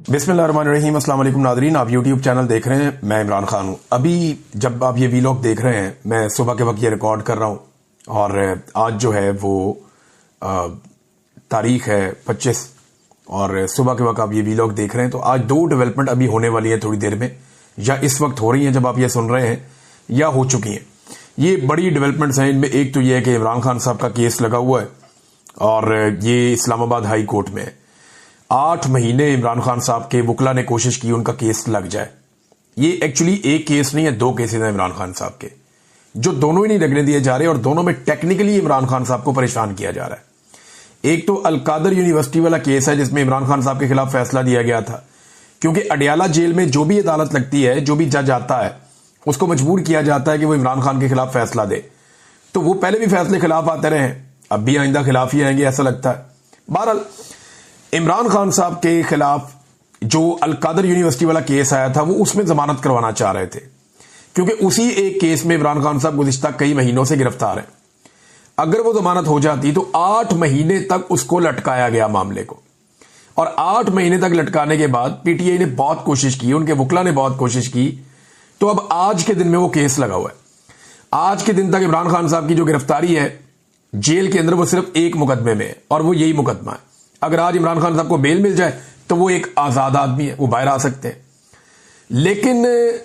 बिस्मिल्लाहिर्रहमानिर्रहीम। अस्सलाम वालेकुम नाज़रीन, आप यूट्यूब चैनल देख रहे हैं। मैं इमरान खान हूँ। अभी जब आप ये वीलॉग देख रहे हैं, मैं सुबह के वक्त ये रिकॉर्ड कर रहा हूँ और आज जो है वो तारीख है 25 और सुबह के वक्त आप ये वीलॉग देख रहे हैं। तो आज दो डेवलपमेंट अभी होने वाली है थोड़ी देर में, या इस वक्त हो रही हैं जब आप ये सुन रहे हैं, या हो चुकी हैं। ये बड़ी डेवलपमेंट्स हैं। इनमें एक तो ये है कि इमरान खान साहब का केस लगा हुआ है और ये इस्लामाबाद हाई कोर्ट में है। 8 महीने इमरान खान साहब के वकला ने कोशिश की उनका केस लग जाए। ये एक्चुअली एक केस नहीं है, 2 केसेस हैं इमरान खान साहब के, जो दोनों ही नहीं लगने दिए जा रहे और दोनों में टेक्निकली इमरान खान साहब को परेशान किया जा रहा है। एक तो अलकादर यूनिवर्सिटी वाला केस है जिसमें इमरान खान साहब के खिलाफ फैसला दिया गया था, क्योंकि अडियाला जेल में जो भी अदालत लगती है, जो भी जज आता है, उसको मजबूर किया जाता है कि वो इमरान खान के खिलाफ फैसला दे। तो वो पहले भी फैसले खिलाफ आते रहे हैं, अब भी आइंदा खिलाफ ही आएंगे ऐसा लगता है। बहरहाल इमरान खान साहब के खिलाफ जो अलकादर यूनिवर्सिटी वाला केस आया था, वो उसमें जमानत करवाना चाह रहे थे, क्योंकि उसी एक केस में इमरान खान साहब गुज़िश्ता कई महीनों से गिरफ्तार हैं। अगर वो जमानत हो जाती तो 8 महीने तक उसको लटकाया गया मामले को, और 8 महीने तक लटकाने के बाद पीटीआई ने बहुत कोशिश की, उनके वकला ने बहुत कोशिश की। तो अब आज के दिन में वो केस लगा हुआ है। आज के दिन तक इमरान खान साहब की जो गिरफ्तारी है जेल के अंदर, वो सिर्फ एक मुकदमे में है और वो यही मुकदमा है। अगर आज इमरान खान साहब को बेल मिल जाए तो वो एक आजाद आदमी है, वो बाहर आ सकते हैं। लेकिन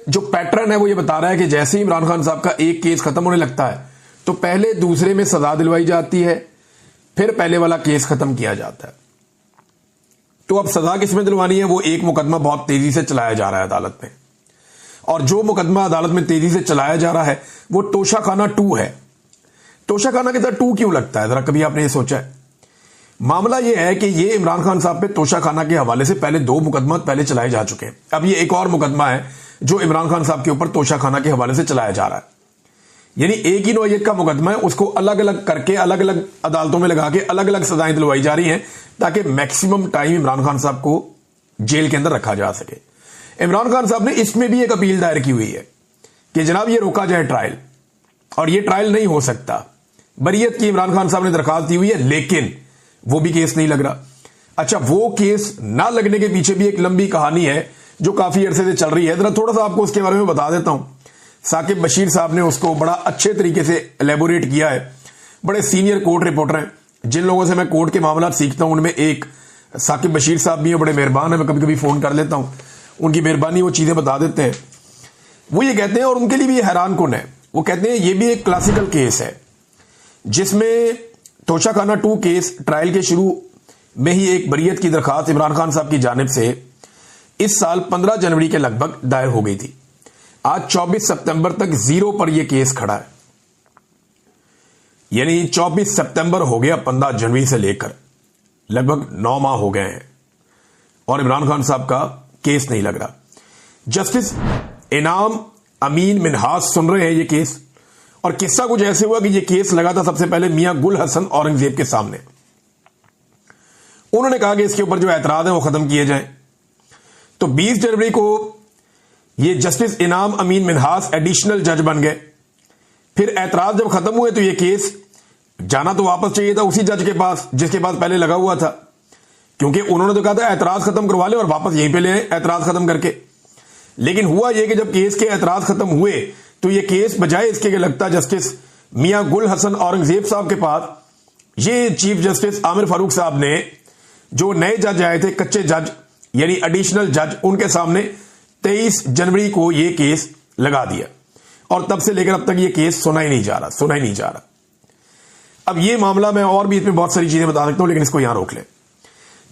जो पैटर्न है वो ये बता रहा है कि जैसे ही इमरान खान साहब का एक केस खत्म होने लगता है तो पहले दूसरे में सजा दिलवाई जाती है, फिर पहले वाला केस खत्म किया जाता है। तो अब सजा किसमें दिलवानी है? वो एक मुकदमा बहुत तेजी से चलाया जा रहा है अदालत में, और जो मुकदमा अदालत में तेजी से चलाया जा रहा है वो तोशाखाना 2 है। तोशाखाना के साथ 2 क्यों लगता है, जरा कभी आपने ये सोचा है? मामला यह है कि ये इमरान खान साहब पे तोशाखाना के हवाले से पहले 2 मुकदमा पहले चलाए जा चुके हैं। अब ये एक और मुकदमा है जो इमरान खान साहब के ऊपर तोशाखाना के हवाले से चलाया जा रहा है। यानी एक ही नौयत का मुकदमा है, उसको अलग अलग करके अलग अलग अदालतों में लगा के अलग अलग सजाएं दिलवाई जा रही हैं, ताकि मैक्सिमम टाइम इमरान खान साहब को जेल के अंदर रखा जा सके। इमरान खान साहब ने इसमें भी एक अपील दायर की हुई है कि जनाब ये रोका जाए ट्रायल, और ये ट्रायल नहीं हो सकता। बरीयत की इमरान खान साहब ने दरखास्त दी हुई है, लेकिन वो भी केस नहीं लग रहा। अच्छा, वो केस ना लगने के पीछे भी एक लंबी कहानी है जो काफी अरसे से चल रही है। जरा थोड़ा सा आपको उसके बारे में बता देता हूं। साकिब बशीर साहब ने उसको बड़ा अच्छे तरीके से एलेबोरेट किया है। बड़े सीनियर कोर्ट रिपोर्टर हैं, जिन लोगों से मैं कोर्ट के मामला सीखता हूं उनमें एक साकिब बशीर साहब भी है, बड़े मेहरबान है। मैं कभी कभी फोन कर लेता हूं, उनकी मेहरबानी, वो चीजें बता देते हैं। वो ये कहते हैं, और उनके लिए भी हैरान कुन है, वो कहते हैं ये भी एक क्लासिकल केस है जिसमें तोशाखाना 2 केस ट्रायल के शुरू में ही एक बरीयत की दरखास्त इमरान खान साहब की जानिब से इस साल 15 जनवरी के लगभग दायर हो गई थी। आज 24 सितंबर तक 0 पर यह केस खड़ा है। यानी 24 सितंबर हो गया, 15 जनवरी से लेकर लगभग 9 माह हो गए हैं और इमरान खान साहब का केस नहीं लग रहा। जस्टिस इनाम अमीन मिनहास सुन रहे हैं ये केस, और किस्सा कुछ ऐसे हुआ कि ये केस लगा था सबसे पहले मियां गुल हसन औरंगजेब के सामने। उन्होंने कहा कि इसके ऊपर जो एतराज है वो खत्म किए जाएं। तो 20 जनवरी को ये जस्टिस इनाम अमीन मिनहास एडिशनल जज बन गए। फिर एतराज जब खत्म हुए तो ये केस जाना तो वापस चाहिए था उसी जज के पास जिसके पास पहले लगा हुआ था, क्योंकि उन्होंने तो कहा था एतराज खत्म करवा ले और वापस यहीं पे ले आए एतराज खत्म करके। लेकिन हुआ यह कि जब केस के एतराज खत्म हुए तो यह केस बजाय इसके कि लगता जस्टिस मियां गुल हसन औरंगजेब साहब के पास, ये चीफ जस्टिस आमिर फारूक साहब ने, जो नए जज आए थे, कच्चे जज यानी एडिशनल जज, उनके सामने 23 जनवरी को यह केस लगा दिया, और तब से लेकर अब तक यह केस सुना ही नहीं जा रहा। अब यह मामला, मैं और भी इसमें बहुत सारी चीजें बता सकता हूं, लेकिन इसको यहां रोक लें।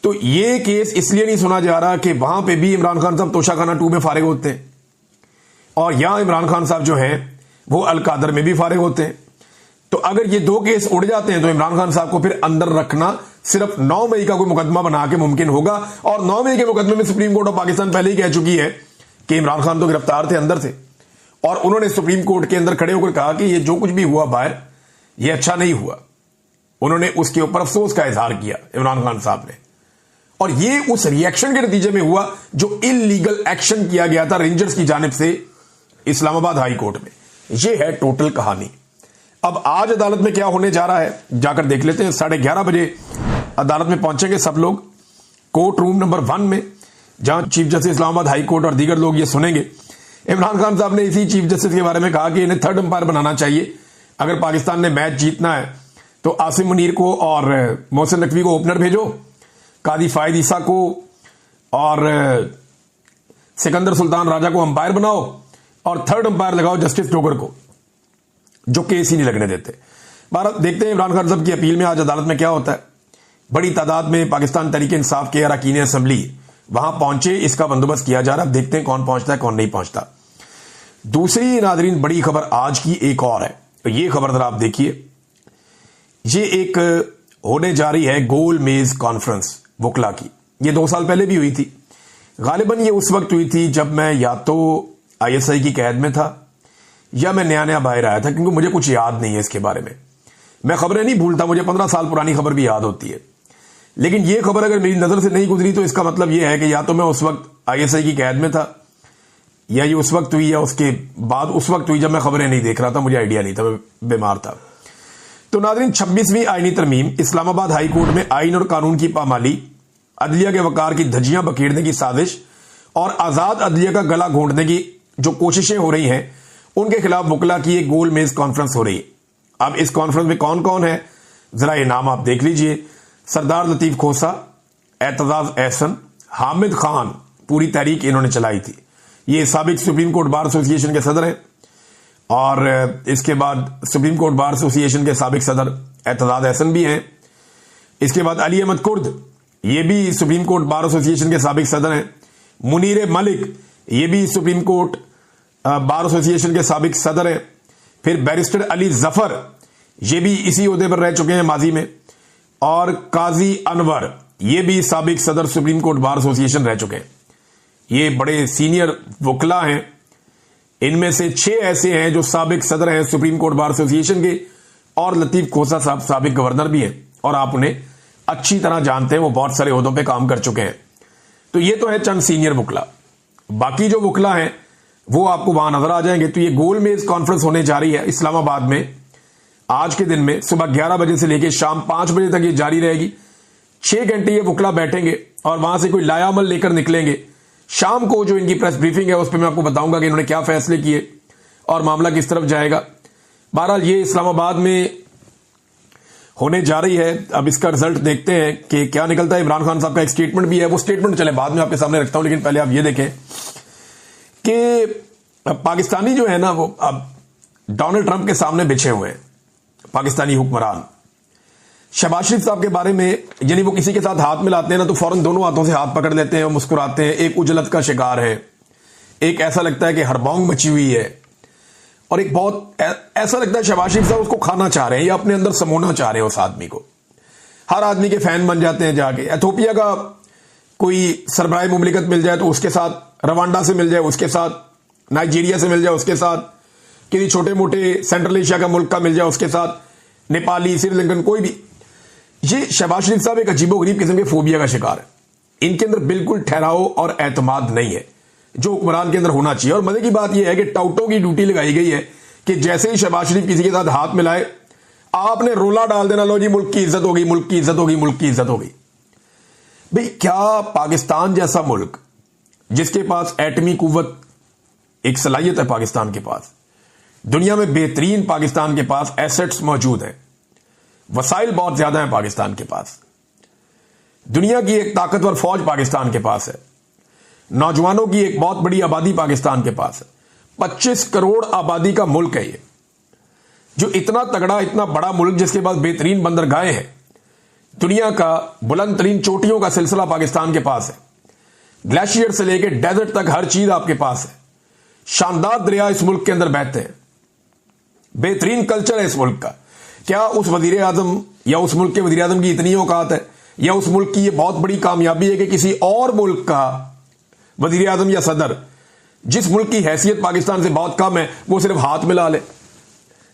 तो यह केस इसलिए नहीं सुना जा रहा कि वहां पे भी इमरान खान साहब तोशाखाना 2 में फारिग होते हैं, और यहां इमरान खान साहब जो हैं वो अलकादर में भी फारिग होते हैं। तो अगर ये 2 केस उड़ जाते हैं तो इमरान खान साहब को फिर अंदर रखना सिर्फ 9 मई का कोई मुकदमा बना के मुमकिन होगा, और 9 मई के मुकदमे में सुप्रीम कोर्ट ऑफ पाकिस्तान पहले ही कह चुकी है कि इमरान खान तो गिरफ्तार थे, अंदर थे, और उन्होंने सुप्रीम कोर्ट के अंदर खड़े होकर कहा कि ये जो कुछ भी हुआ बाहर, ये अच्छा नहीं हुआ। उन्होंने उसके ऊपर अफसोस का इजहार किया इमरान खान साहब ने, और ये उस रिएक्शन के नतीजे में हुआ जो इलीगल एक्शन किया गया था रेंजर्स की जानिब से इस्लामाबाद हाई कोर्ट में। यह है टोटल कहानी। अब आज अदालत में क्या होने जा रहा है जाकर देख लेते हैं। 11:30 बजे अदालत में पहुंचेंगे सब लोग। कोर्ट रूम नंबर 1 में जहां chief justice Islamabad high court और दीगर लोग ये सुनेंगे, इमरान खान साहब ने इसी चीफ जस्टिस के बारे में कहा कि इन्हें थर्ड अंपायर बनाना चाहिए। अगर पाकिस्तान ने मैच जीतना है तो आसिम मुनीर को और मोहसिन नकवी को ओपनर भेजो, कादी फायद ईसा को और सिकंदर सुल्तान राजा को अंपायर बनाओ और थर्ड अंपायर लगाओ जस्टिस डोगर को, जो केस ही नहीं लगने देते। भारत देखते हैं इमरान खान साहब की अपील में आज अदालत में क्या होता है। बड़ी तादाद में पाकिस्तान तहरीक इंसाफ के अरकान असेंबली वहां पहुंचे, इसका बंदोबस्त किया जा रहा है। देखते हैं कौन पहुंचता है कौन नहीं पहुंचता। दूसरी नाजरीन बड़ी खबर आज की एक और है, तो ये खबर जरा आप देखिए। ये एक होने जा रही है गोल मेज कॉन्फ्रेंस वुकला की। ये 2 साल पहले भी हुई थी। गालिबन ये उस वक्त हुई थी जब मैं या तो ISI की कैद में था या मैं नया नया बाहर आया था, क्योंकि मुझे कुछ याद नहीं है इसके बारे में। मैं खबरें नहीं भूलता, मुझे 15 साल पुरानी खबर भी याद होती है। लेकिन ये खबर अगर मेरी नजर से नहीं गुजरी तो इसका मतलब यह है कि या तो मैं उस वक्त ISI की कैद में था, या ये उस वक्त हुई या उसके बाद उस वक्त हुई जब मैं खबरें नहीं देख रहा था, मुझे आइडिया नहीं था, मैं बीमार था। तो नाज़रीन, 26वीं आईनी तरमीम, इस्लामाबाद हाई कोर्ट में आइन और कानून की पामाली, अदलिया के वकार की धज्जियां बखेरने की साजिश और आजाद अदलिया का गला घोंटने की जो कोशिशें हो रही हैं, उनके खिलाफ वुकला की एक गोल मेज कॉन्फ्रेंस हो रही है। अब इस कॉन्फ्रेंस में कौन कौन है, जरा ये नाम आप देख लीजिए। सरदार लतीफ खोसा, एतजाज एहसन, हामिद खान, पूरी तहरीक इन्होंने चलाई थी। ये साबिक सुप्रीम कोर्ट बार एसोसिएशन के सदर हैं, और इसके बाद सुप्रीम कोर्ट बार एसोसिएशन के साबिक सदर एतजाज एहसन भी हैं। इसके बाद अली अहमद कुर्द, ये भी सुप्रीम कोर्ट बार एसोसिएशन के साबिक सदर हैं। मुनीर मलिक, ये भी सुप्रीम कोर्ट बार एसोसिएशन के साबिक सदर हैं। फिर बैरिस्टर अली जफर, ये भी इसी ओहदे पर रह चुके हैं माजी में। और काजी अनवर, ये भी साबिक सदर सुप्रीम कोर्ट बार एसोसिएशन रह चुके हैं। ये बड़े सीनियर वुकला हैं। इनमें से 6 ऐसे हैं जो साबिक सदर हैं सुप्रीम कोर्ट बार एसोसिएशन के, और लतीफ खोसा साहब साबिक गवर्नर भी हैं, और आप उन्हें अच्छी तरह जानते हैं, वो बहुत सारे ओहदों पे काम कर चुके हैं। तो ये तो है चंद सीनियर वुकला। बाकी जो वुकला हैं वो आपको वहां नजर आ जाएंगे। तो ये गोल मेज कॉन्फ्रेंस होने जा रही है इस्लामाबाद में आज के दिन में, सुबह 11 बजे से लेकर शाम 5 बजे तक ये जारी रहेगी। 6 घंटे ये वुकला बैठेंगे और वहां से कोई लायामल लेकर निकलेंगे। शाम को जो इनकी प्रेस ब्रीफिंग है उस पर मैं आपको बताऊंगा कि इन्होंने क्या फैसले किए और मामला किस तरफ जाएगा। बहरहाल ये इस्लामाबाद में होने जा रही है। अब इसका रिजल्ट देखते हैं कि क्या निकलता है। इमरान खान साहब का एक स्टेटमेंट भी है, वो स्टेटमेंट चले बाद में आपके सामने रखता हूं, लेकिन पहले आप ये देखें कि पाकिस्तानी जो है ना, वो अब डोनाल्ड ट्रंप के सामने बिछे हुए हैं। पाकिस्तानी हुक्मरान शहबाज शरीफ साहब के बारे में, यानी वो किसी के साथ हाथ मिलाते हैं ना तो फौरन दोनों हाथों से हाथ पकड़ लेते हैं और मुस्कुराते हैं। एक उजलत का शिकार है, एक ऐसा लगता है कि हड़बौंग मची हुई है, और एक बहुत ऐसा लगता है शहबाज शरीफ साहब उसको खाना चाह रहे हैं या अपने अंदर समोना चाह रहे हैं उस आदमी को। हर आदमी के फैन बन जाते हैं जाके। एथोपिया का कोई सरबराह मुमलिकत मिल जाए तो उसके साथ, रवांडा से मिल जाए उसके साथ, नाइजीरिया से मिल जाए उसके साथ, किसी छोटे मोटे सेंट्रल एशिया का मुल्क का मिल जाए उसके साथ, नेपाली, श्रीलंकन, कोई भी। ये शहबाज शरीफ साहब एक अजीबोगरीब किस्म के फोबिया का शिकार है। इनके अंदर बिल्कुल ठहराव और एतमाद नहीं है जो हुक्मरान के अंदर होना चाहिए। और मजे की बात यह है कि टाउटों की ड्यूटी लगाई गई है कि जैसे ही शहबाज शरीफ किसी के साथ हाथ मिलाए, आपने रोला डाल देना, लो जी मुल्क की इज्जत होगी, मुल्क की इज्जत होगी, मुल्क की इज्जत होगी। भाई क्या पाकिस्तान जैसा मुल्क जिसके पास एटमी कुव्वत एक सलाहियत है, पाकिस्तान के पास दुनिया में बेहतरीन, पाकिस्तान के पास एसेट्स मौजूद हैं, वसाइल बहुत ज्यादा हैं पाकिस्तान के पास, दुनिया की एक ताकतवर फौज पाकिस्तान के पास है, नौजवानों की एक बहुत बड़ी आबादी पाकिस्तान के पास है। 25 करोड़ आबादी का मुल्क है ये, जो इतना तगड़ा, इतना बड़ा मुल्क जिसके पास बेहतरीन बंदरगाहें हैं, दुनिया का बुलंद तरीन चोटियों का सिलसिला पाकिस्तान के पास है, ग्लेशियर से लेकर डेजर्ट तक हर चीज आपके पास है, शानदार दरिया इस मुल्क के अंदर बहते हैं, बेहतरीन कल्चर है इस मुल्क का। क्या उस वजीर आजम या उस मुल्क के वजीर आजम की इतनी औकात है, या उस मुल्क की यह बहुत बड़ी कामयाबी है कि किसी और मुल्क का वजीर आजम या सदर, जिस मुल्क की हैसियत पाकिस्तान से बहुत कम है, वो सिर्फ हाथ मिला ले?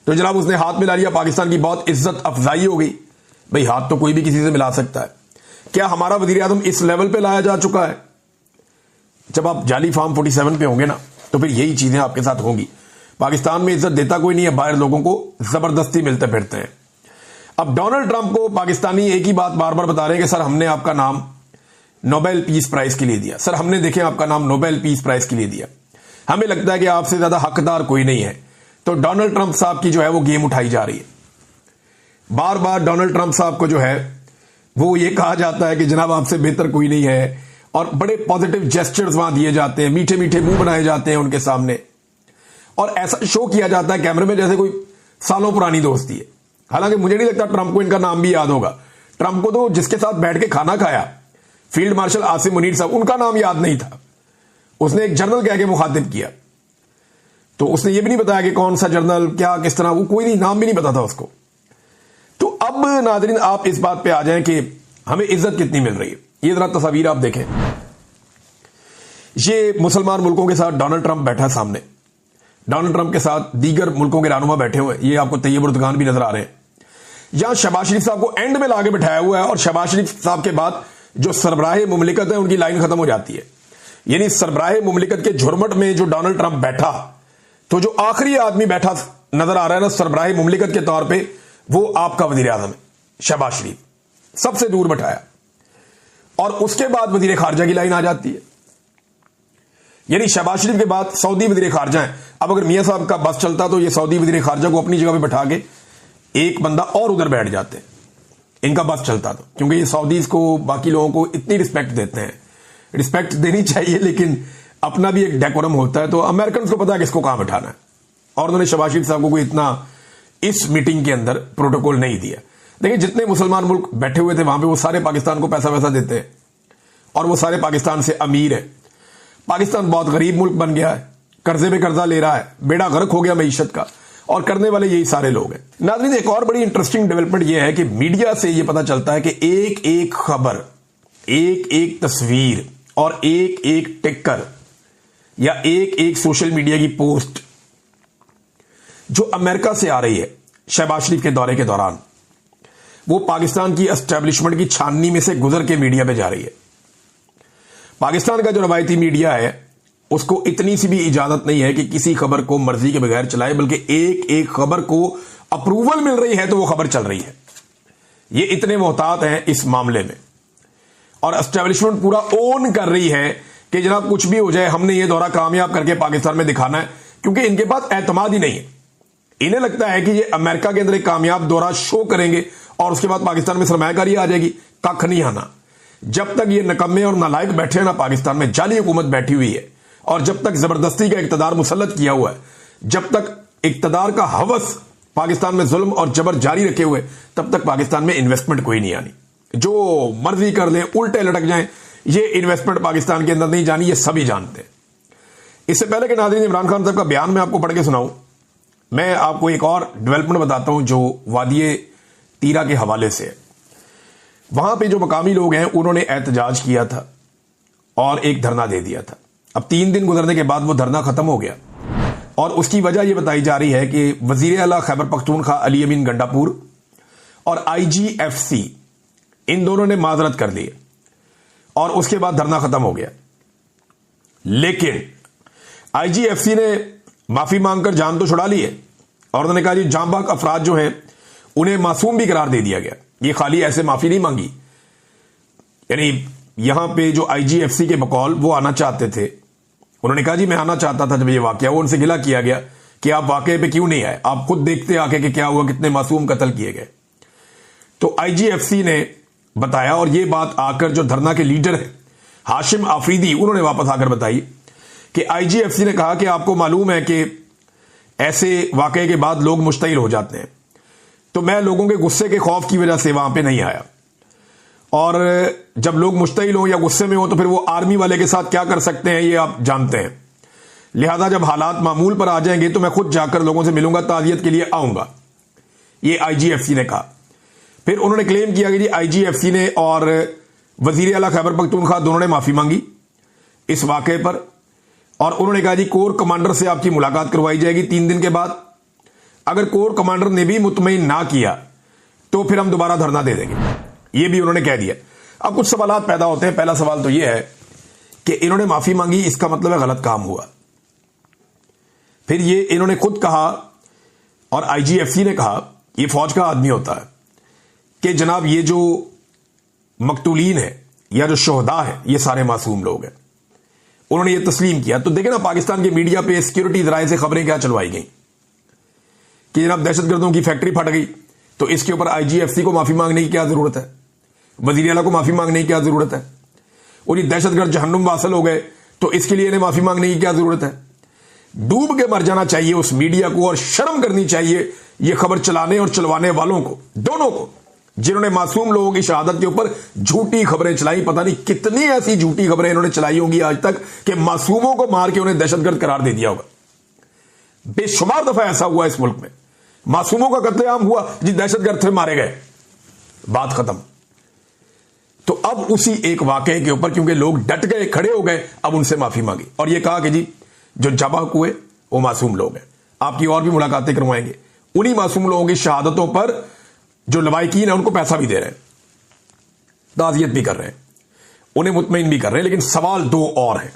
तो जनाब उसने हाथ मिला लिया, पाकिस्तान की बहुत इज्जत अफजाई हो गई। भाई हाथ तो कोई भी किसी से मिला सकता है। क्या हमारा वजीर आजम इस लेवल पे लाया जा चुका है? जब आप जाली फार्म 47 पे होंगे ना, तो फिर यही चीजें आपके साथ होंगी। पाकिस्तान में इज्जत देता कोई नहीं है, बाहर लोगों को जबरदस्ती मिलते फिरते हैं। अब डोनाल्ड ट्रंप को पाकिस्तानी एक ही बात बार बार बता रहे हैं कि सर हमने आपका नाम नोबेल पीस प्राइज के लिए दिया। सर हमने देखे आपका नाम नोबेल पीस प्राइज के लिए दिया, हमें लगता है कि आपसे ज्यादा हकदार कोई नहीं है। तो डोनाल्ड ट्रंप साहब की जो है वो गेम उठाई जा रही है। बार बार डोनाल्ड ट्रंप साहब को जो है वो ये कहा जाता है कि जनाब आपसे बेहतर कोई नहीं है, और बड़े पॉजिटिव जेस्चर्स वहां दिए जाते हैं, मीठे मीठे मुंह बनाए जाते हैं उनके सामने, और ऐसा शो किया जाता है कैमरे में जैसे कोई सालों पुरानी दोस्ती है। हालांकि मुझे नहीं लगता ट्रंप को इनका नाम भी याद होगा। ट्रंप को तो जिसके साथ बैठ के खाना खाया फील्ड मार्शल आसिम मुनीर साहब, उनका नाम याद नहीं था। उसने एक जर्नल कह के मुखातिब किया, तो उसने ये भी नहीं बताया कि कौन सा जर्नल क्या किस तरह, वो कोई नहीं, नाम भी नहीं पता था उसको। तो अब नाजरीन आप इस बात पे आ जाएं कि हमें इज्जत कितनी मिल रही है। ये जरा तस्वीर आप देखें, ये मुसलमान मुल्कों के साथ डोनाल्ड ट्रंप बैठा है सामने, डोनाल्ड ट्रंप के साथ दीगर मुल्कों के रहनुमा बैठे हुए, ये आपको तैयब उर्दगान भी नजर आ रहे हैं। यहां शहबाज शरीफ साहब को एंड में लाके बिठाया हुआ है, और शहबाज शरीफ साहब के बाद जो सरबराह मुमलिकत है उनकी लाइन खत्म हो जाती है। यानी सरबराह मुमलिकत के झुरमट में जो डोनाल्ड ट्रंप बैठा, तो जो आखिरी आदमी बैठा नजर आ रहा है ना सरबराह मुमलिकत के तौर पर, वो आपका वजीर आजम है शहबाज शरीफ, सबसे दूर बैठाया, और उसके बाद वजीर खारजा की लाइन आ जाती है। यानी शहबाज शरीफ के बाद सऊदी वजीर खारजा है। अब अगर मियां साहब का बस चलता तो ये सऊदी वजीर खारजा को अपनी जगह पे बैठा के एक बंदा और उधर बैठ जाते, इनका बस चलता तो, क्योंकि ये सऊदीज को बाकी लोगों को इतनी रिस्पेक्ट देते हैं। रिस्पेक्ट देनी चाहिए, लेकिन अपना भी एक डेकोरम होता है। तो अमेरिकन को पता है किसको कहां बैठाना है, और उन्होंने शहबाज शरीफ साहब को कोई इतना इस मीटिंग के अंदर प्रोटोकॉल नहीं दिया। देखिए जितने मुसलमान मुल्क बैठे हुए थे वहां पे, वो सारे पाकिस्तान को पैसा वैसा देते हैं, और वो सारे पाकिस्तान से अमीर है। पाकिस्तान बहुत गरीब मुल्क बन गया है, कर्जे पे कर्जा ले रहा है, बेड़ा गर्क हो गया मईशत का, और करने वाले यही सारे लोग हैं। नाज़रीन एक और बड़ी इंटरेस्टिंग डेवलपमेंट यह है कि मीडिया से यह पता चलता है कि एक एक खबर, एक एक तस्वीर और एक एक टिक्कर या एक एक सोशल मीडिया की पोस्ट जो अमेरिका से आ रही है शहबाज शरीफ के दौरे के दौरान, वो पाकिस्तान की एस्टेब्लिशमेंट की छाननी में से गुजर के मीडिया पे जा रही है। पाकिस्तान का जो रवायती मीडिया है उसको इतनी सी भी इजाजत नहीं है कि किसी खबर को मर्जी के बगैर चलाए, बल्कि एक एक खबर को अप्रूवल मिल रही है तो वो खबर चल रही है। ये इतने मोहतात हैं इस मामले में, और एस्टेब्लिशमेंट पूरा ओन कर रही है कि जनाब कुछ भी हो जाए हमने ये दौरा कामयाब करके पाकिस्तान में दिखाना है, क्योंकि इनके पास एतमाद ही नहीं है। इन्हें लगता है कि ये अमेरिका के अंदर एक कामयाब दौरा शो करेंगे और उसके बाद पाकिस्तान में सरमायाकारी आ जाएगी। कख नहीं आना। जब तक ये नकम्मे और नालायक बैठे हैं ना पाकिस्तान में, जाली हुकूमत बैठी हुई है, और जब तक जबरदस्ती का इक्तदार मुसल्लत किया हुआ है, जब तक इक्तदार का हवस पाकिस्तान में जुल्म और जबर जारी रखे हुए, तब तक पाकिस्तान में इन्वेस्टमेंट कोई नहीं आनी। जो मर्जी कर ले, उल्टे लटक जाएं, ये इन्वेस्टमेंट पाकिस्तान के अंदर नहीं जानी, ये सभी जानते हैं। इससे पहले कि नाज़रीन इमरान खान साहब का बयान मैं आपको पढ़ के सुनाऊं, मैं आपको एक और डेवलपमेंट बताता हूं जो वादिये तीरा के हवाले से। वहां पे जो मकामी लोग हैं उन्होंने एहतजाज किया था और एक धरना दे दिया था। अब 3 दिन गुजरने के बाद वो धरना खत्म हो गया, और उसकी वजह यह बताई जा रही है कि वजीर आला खैबर पख्तूनख्वा अली अमीन गंडापुर और IGFC इन दोनों ने माजरत कर ली, और उसके बाद धरना खत्म हो गया। लेकिन IGFC ने माफी मांगकर जान तो छुड़ा ली है, और उन्होंने कहा जी जांबाग अफराद जो हैं उन्हें मासूम भी करार दे दिया गया। ये खाली ऐसे माफी नहीं मांगी, यानी यहां पे जो IGFC के बकौल वो आना चाहते थे, उन्होंने कहा जी मैं आना चाहता था जब ये वाकया हुआ। उनसे गिला किया गया कि आप वाकये पे क्यों नहीं आए, आप खुद देखते आके कि क्या हुआ, कितने मासूम कत्ल किए गए। तो IGFC ने बताया, और ये बात आकर जो धरना के लीडर हैं हाशिम आफरीदी, उन्होंने वापस आकर बताई कि IGFC ने कहा कि आपको मालूम है कि ऐसे वाकये के बाद लोग मुश्तइल हो जाते हैं, तो मैं लोगों के गुस्से के खौफ की वजह से वहां पे नहीं आया, और जब लोग मुश्तइल हो या गुस्से में हो तो फिर वो आर्मी वाले के साथ क्या कर सकते हैं ये आप जानते हैं। लिहाजा जब हालात मामूल पर आ जाएंगे तो मैं खुद जाकर लोगों से मिलूंगा, ताजियत के लिए आऊंगा, ये IGFC ने कहा। फिर उन्होंने क्लेम किया कि जी IGFC ने और वजीर आला खैबर पख्तूनख्वा दोनों ने माफी मांगी इस वाकये पर, और उन्होंने कहा जी कोर कमांडर से आपकी मुलाकात करवाई जाएगी 3 दिन के बाद। अगर कोर कमांडर ने भी मुतमईन ना किया तो फिर हम दोबारा धरना दे देंगे, ये भी उन्होंने कह दिया। अब कुछ सवाल पैदा होते हैं। पहला सवाल तो यह है कि इन्होंने माफी मांगी, इसका मतलब है गलत काम हुआ। फिर ये इन्होंने खुद कहा और IGFC ने कहा, ये फौज का आदमी होता है, कि जनाब ये जो मकतूलीन है या जो शोहदा है ये सारे मासूम लोग हैं। उन्होंने ये तस्लीम किया। तो देखें ना, पाकिस्तान के मीडिया पे सिक्योरिटी राय से खबरें क्या चलवाई गई कि जनाब दहशतगर्दों की फैक्ट्री फट गई, तो इसके ऊपर IGFC को माफी मांगने की क्या जरूरत है, वजीर आला को माफी मांगने की क्या जरूरत है, और ये दहशतगर्द जहन्नुम वासल हो गए तो इसके लिए इन्हें माफी मांगने की क्या जरूरत है। डूब के मर जाना चाहिए उस मीडिया को, और शर्म करनी चाहिए ये खबर चलाने और चलवाने वालों को, दोनों को, जिन्होंने मासूम लोगों की शहादत के ऊपर झूठी खबरें चलाई। पता नहीं कितनी ऐसी झूठी खबरें इन्होंने चलाई होंगी आज तक कि मासूमों को मार के उन्हें दहशतगर्द करार दे दिया होगा। बेशुमार दफा ऐसा हुआ इस मुल्क में, मासूमों का कत्लेआम हुआ जी, दहशतगर्द थे, मारे गए, बात खत्म। तो अब उसी एक वाकये के ऊपर क्योंकि लोग डट गए, खड़े हो गए, अब उनसे माफी मांगी और ये कहा कि जी जो जबाह हुए वो मासूम लोग हैं, आपकी और भी मुलाकातें करवाएंगे, उन्हीं मासूम लोगों की शहादतों पर जो लवाइकीन है उनको पैसा भी दे रहे हैं, ताज़ियत भी कर रहे हैं, उन्हें मुतमईन भी कर रहे हैं। लेकिन सवाल दो और है,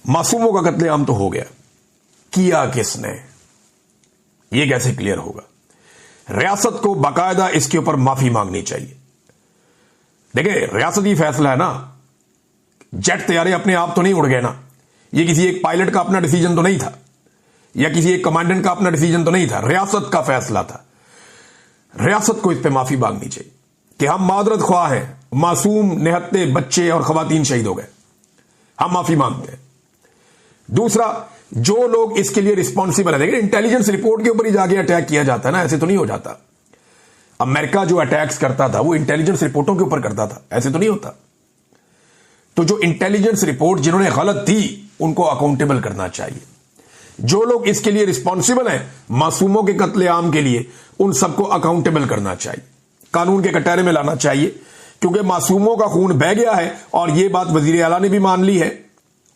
मासूमों का कत्लेआम तो हो गया, किया किसने, यह कैसे क्लियर होगा। रियासत को बाकायदा इसके ऊपर माफी मांगनी चाहिए। देखिए, रियासती फैसला है ना, जेट तैयारे अपने आप तो नहीं उड़ गए ना, ये किसी एक पायलट का अपना डिसीजन तो नहीं था, या किसी एक कमांडेंट का अपना डिसीजन तो नहीं था, रियासत का फैसला था। रियासत को इस पे माफी मांगनी चाहिए कि हम मादरत ख्वाह हैं, मासूम निहत्ते बच्चे और खवातीन शहीद हो गए, हम माफी मांगते हैं। दूसरा, जो लोग इसके लिए रिस्पॉन्सिबल है, देखिए इंटेलिजेंस रिपोर्ट के ऊपर ही जाके अटैक किया जाता है ना, ऐसे तो नहीं हो जाता। अमेरिका जो अटैक्स करता था वो इंटेलिजेंस रिपोर्टों के ऊपर करता था, ऐसे तो नहीं होता। तो जो इंटेलिजेंस रिपोर्ट जिन्होंने गलत दी उनको अकाउंटेबल करना चाहिए। जो लोग इसके लिए रिस्पॉन्सिबल हैं मासूमों के कत्लेआम के लिए, उन सबको अकाउंटेबल करना चाहिए, कानून के कटहरे में लाना चाहिए, क्योंकि मासूमों का खून बह गया है और यह बात वजीर आला ने भी मान ली है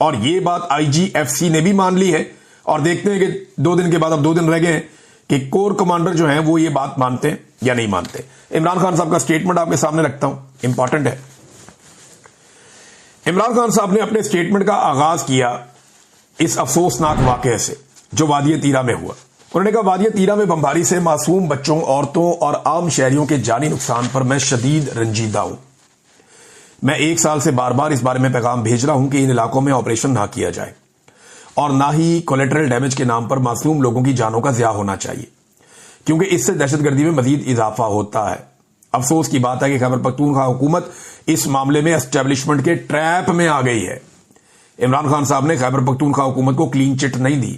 और यह बात IGFC ने भी मान ली है। और देखते हैं कि 2 दिन के बाद, अब 2 दिन रह गए हैं कि कोर कमांडर जो हैं वो ये बात मानते हैं या नहीं मानते। इमरान खान साहब का स्टेटमेंट आपके सामने रखता हूं, इंपॉर्टेंट है। इमरान खान साहब ने अपने स्टेटमेंट का आगाज किया इस अफसोसनाक वाकये से जो वादिय तीरा में हुआ। उन्होंने कहा, वादिय तीरा में बमबारी से मासूम बच्चों, औरतों और आम शहरियों के जानी नुकसान पर मैं शदीद रंजीदा हूं। मैं 1 साल से बार बार इस बारे में पैगाम भेज रहा हूं कि इन इलाकों में ऑपरेशन ना किया जाए और ना ही कोलेटरल डैमेज के नाम पर मासूम लोगों की जानों का ज़िया होना चाहिए, क्योंकि इससे दहशतगर्दी में मजीद इजाफा होता है। अफसोस की बात है कि खैबर पख्तूनख्वा हुकूमत इस मामले में एस्टेब्लिशमेंट के ट्रैप में आ गई है। इमरान खान साहब ने खैबर पख्तूनख्वा हुकूमत को क्लीन चिट नहीं दी।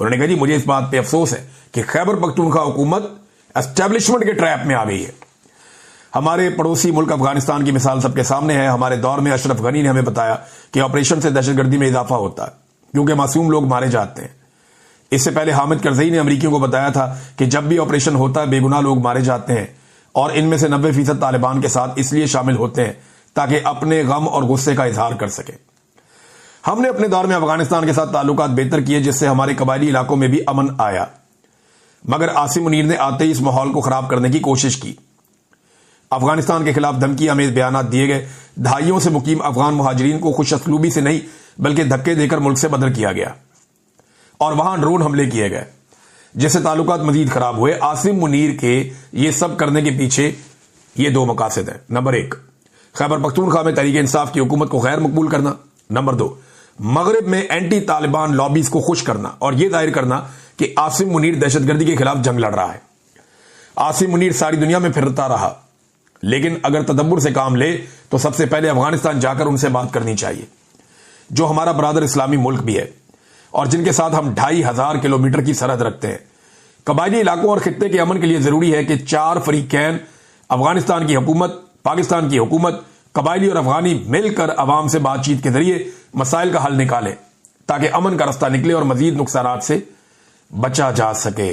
उन्होंने कहा, जी मुझे इस बात पे अफसोस है कि खैबर पख्तूनख्वा हुकूमत एस्टेब्लिशमेंट के ट्रैप में आ गई है। हमारे पड़ोसी मुल्क अफगानिस्तान की मिसाल सबके सामने है। हमारे दौर में अशरफ गनी ने हमें बताया कि ऑपरेशन से दहशतगर्दी में इजाफा होता है क्योंकि मासूम लोग मारे जाते हैं। इससे पहले हामिद करजई ने अमरीकियों को बताया था कि जब भी ऑपरेशन होता है बेगुनाह लोग मारे जाते हैं और इनमें से 90% तालिबान के साथ इसलिए शामिल होते हैं ताकि अपने गम और गुस्से का इजहार कर सके। हमने अपने दौर में अफगानिस्तान के साथ ताल्लुकात बेहतर किए जिससे हमारे कबायली इलाकों में भी अमन आया, मगर आसिम मुनीर ने आते ही इस माहौल को खराब करने की कोशिश की। अफगानिस्तान के खिलाफ धमकी आमेज बयान दिए गए। दहाइयों से मुकीम अफगान मुहाजिरीन को खुशअस्लूबी से नहीं बल्कि धक्के देकर मुल्क से बदर किया गया और वहां ड्रोन हमले किए गए जिससे ताल्लुकात मजीद खराब हुए। आसिम मुनीर के ये सब करने के पीछे ये 2 मकासद हैं। नंबर 1, खैबर पख्तूनख्वा में तहरीक इंसाफ की हुकूमत को गैर मकबूल करना। नंबर 2, मगरिब में एंटी तालिबान लॉबीज को खुश करना और यह जाहिर करना कि आसिम मुनीर दहशतगर्दी के खिलाफ जंग लड़ रहा है। आसिम मुनीर सारी दुनिया में फिरता रहा, लेकिन अगर तदब्बुर से काम ले तो सबसे पहले अफगानिस्तान जाकर उनसे बात करनी चाहिए, जो हमारा बरादर इस्लामी मुल्क भी है और जिनके साथ हम 2500 किलोमीटर की सरहद रखते हैं। कबायली इलाकों और खित्ते के अमन के लिए जरूरी है कि 4 फरीकैन, अफगानिस्तान की हुकूमत, पाकिस्तान की हुकूमत, कबायली और अफगानी मिलकर अवाम से बातचीत के जरिए मसाइल का हल निकालें ताकि अमन का रास्ता निकले और मजीद नुकसानात से बचा जा सके।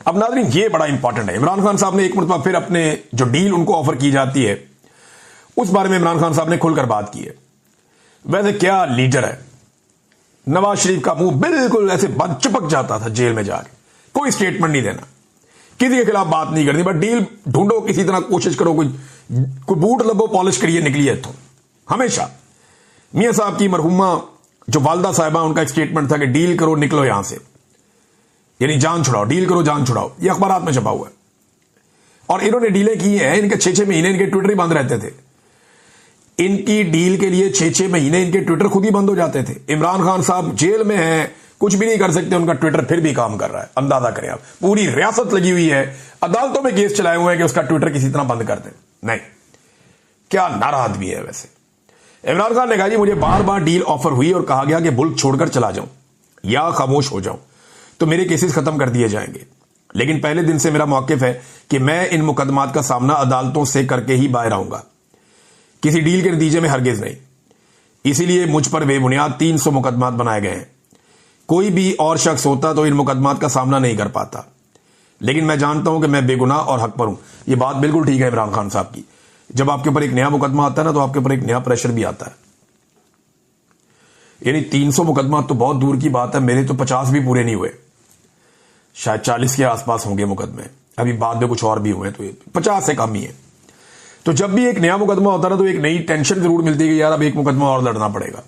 अब नाज़रीन, ये बड़ा इंपॉर्टेंट है। इमरान खान साहब ने एक मरतबा फिर अपने जो डील उनको ऑफर की जाती है उस बारे में इमरान खान साहब ने खुलकर बात की है। वैसे क्या लीडर है, नवाज शरीफ का मुंह बिल्कुल ऐसे बंद चिपक जाता था जेल में जाके, कोई स्टेटमेंट नहीं देना, किसी के खिलाफ बात नहीं करनी, बट डील ढूंढो, किसी तरह कोशिश करो, कोई बूट लबो पॉलिश करिए, निकलिए। तो हमेशा मियां साहब की मरहुमा जो वालदा साहिबा, उनका एक स्टेटमेंट था कि डील करो निकलो यहां से, यानी जान छुड़ाओ, डील करो जान छुड़ाओ। यह अखबारात में छपा हुआ है। और इन्होंने डीलें की हैं, इनके 6-6 महीने इनके ट्विटर ही बंद रहते थे। इनकी डील के लिए 6-6 महीने इनके ट्विटर खुद ही बंद हो जाते थे। इमरान खान साहब जेल में हैं, कुछ भी नहीं कर सकते, उनका ट्विटर फिर भी काम कर रहा है। अंदाजा करें आप, पूरी रियासत लगी हुई है, अदालतों में केस चलाए हुए हैं कि उसका ट्विटर किसी तरह बंद कर दें। नहीं, क्या नारा आदमी है। वैसे इमरान खान ने कहा जी मुझे बार बार डील ऑफर हुई और कहा गया कि मुल्क छोड़कर चला जाऊं या खामोश हो जाऊं तो मेरे केसेस खत्म कर दिए जाएंगे, लेकिन पहले दिन से मेरा मौकिफ है कि मैं इन मुकदमात का सामना अदालतों से करके ही बाहर आऊंगा, किसी डील के नतीजे में हरगिज नहीं। इसीलिए मुझ पर बेबुनियाद 300 मुकदमात बनाए गए हैं। कोई भी और शख्स होता तो इन मुकदमात का सामना नहीं कर पाता, लेकिन मैं जानता हूं कि मैं बेगुनाह और हक पर हूं। यह बात बिल्कुल ठीक है इमरान खान साहब की। जब आपके ऊपर एक नया मुकदमा आता है ना, तो आपके ऊपर एक नया प्रेशर भी आता है। यानी 300 मुकदमा तो बहुत दूर की बात है, मेरे तो 50 भी पूरे नहीं हुए, शायद 40 के आसपास होंगे मुकदमे, अभी बाद में कुछ और भी हुए, तो 50 से कम ही है। तो जब भी एक नया मुकदमा होता है ना, तो एक नई टेंशन जरूर मिलती है कि यार अब एक मुकदमा और लड़ना पड़ेगा,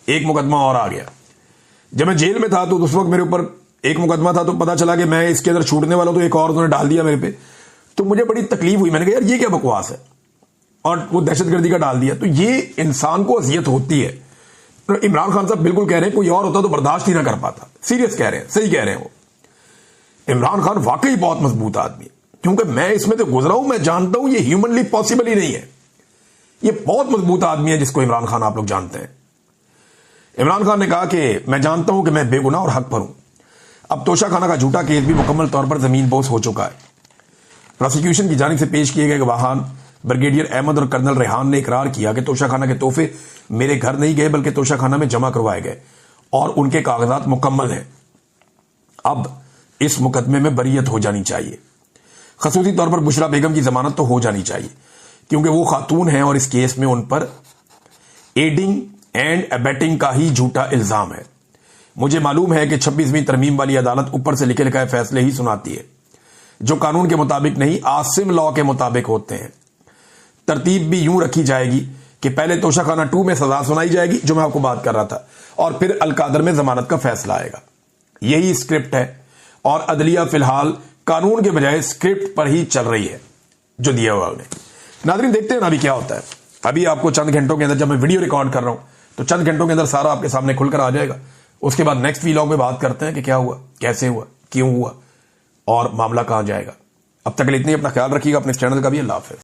एक मुकदमा और आ गया। जब मैं जेल में था तो उस वक्त मेरे ऊपर एक मुकदमा था, तो पता चला कि मैं इसके अंदर छूटने वाला हूं, तो एक और उन्होंने डाल दिया मेरे पे, तो मुझे बड़ी तकलीफ हुई। मैंने कहा यार ये क्या बकवास है, और वो दहशतगर्दी का डाल दिया। तो ये इंसान को अजियत होती है। तो इमरान खान साहब बिल्कुल कह रहे हैं कोई और होता तो बर्दाश्त ही ना कर पाता। सीरियस कह रहे हैं, सही कह रहे हैं वो। इमरान खान वाकई बहुत मजबूत आदमी है, क्योंकि मैं इसमें तो गुजरा हूं, मैं जानता हूं ये ह्यूमनली पॉसिबल ही नहीं है। ये बहुत मजबूत आदमी है जिसको इमरान खान आप लोग जानते हैं। इमरान खान ने कहा कि मैं जानता हूं कि मैं बेगुनाह और हक पर हूं। अब तोशाखाना का झूठा केस भी मुकम्मल तौर पर जमीन बोस हो चुका है। प्रोसिक्यूशन की जानिब से पेश किए गए गवाहान ब्रिगेडियर अहमद और कर्नल रेहान ने इकरार किया कि तोशाखाना के तोहफे मेरे घर नहीं गए, बल्कि तोशाखाना में जमा करवाए गए और उनके कागजात मुकम्मल हैं। अब इस मुकदमे में बरीयत हो जानी चाहिए। खसूसी तौर पर बुशरा बेगम की जमानत तो हो जानी चाहिए, क्योंकि वो खातून हैं और इस केस में उन पर एडिंग एंड अबेटिंग का ही झूठा इल्जाम है। मुझे मालूम है कि 26वीं तरमीम वाली अदालत ऊपर से लिखे लिखाए फैसले ही सुनाती है, जो कानून के मुताबिक नहीं, आसिम लॉ के मुताबिक होते हैं। तरतीब भी यूं रखी जाएगी कि पहले तोशाखाना 2 में सजा सुनाई जाएगी, जो मैं आपको बात कर रहा था, और फिर अलकादर में जमानत का फैसला आएगा। यही स्क्रिप्ट है, और अदलिया फिलहाल कानून के बजाय स्क्रिप्ट पर ही चल रही है जो दिया हुआ उन्हें। नाज़रीन देखते हैं ना अभी क्या होता है। अभी आपको चंद घंटों के अंदर, जब मैं वीडियो रिकॉर्ड कर रहा हूं, तो चंद घंटों के अंदर सारा आपके सामने खुलकर आ जाएगा। उसके बाद नेक्स्ट वीलॉग में बात करते हैं कि क्या हुआ, कैसे हुआ, क्यों हुआ और मामला कहां जाएगा। अब तक के लिए इतनी, अपना ख्याल रखिएगा, अपने चैनल का भी। अल्लाह हाफिज़।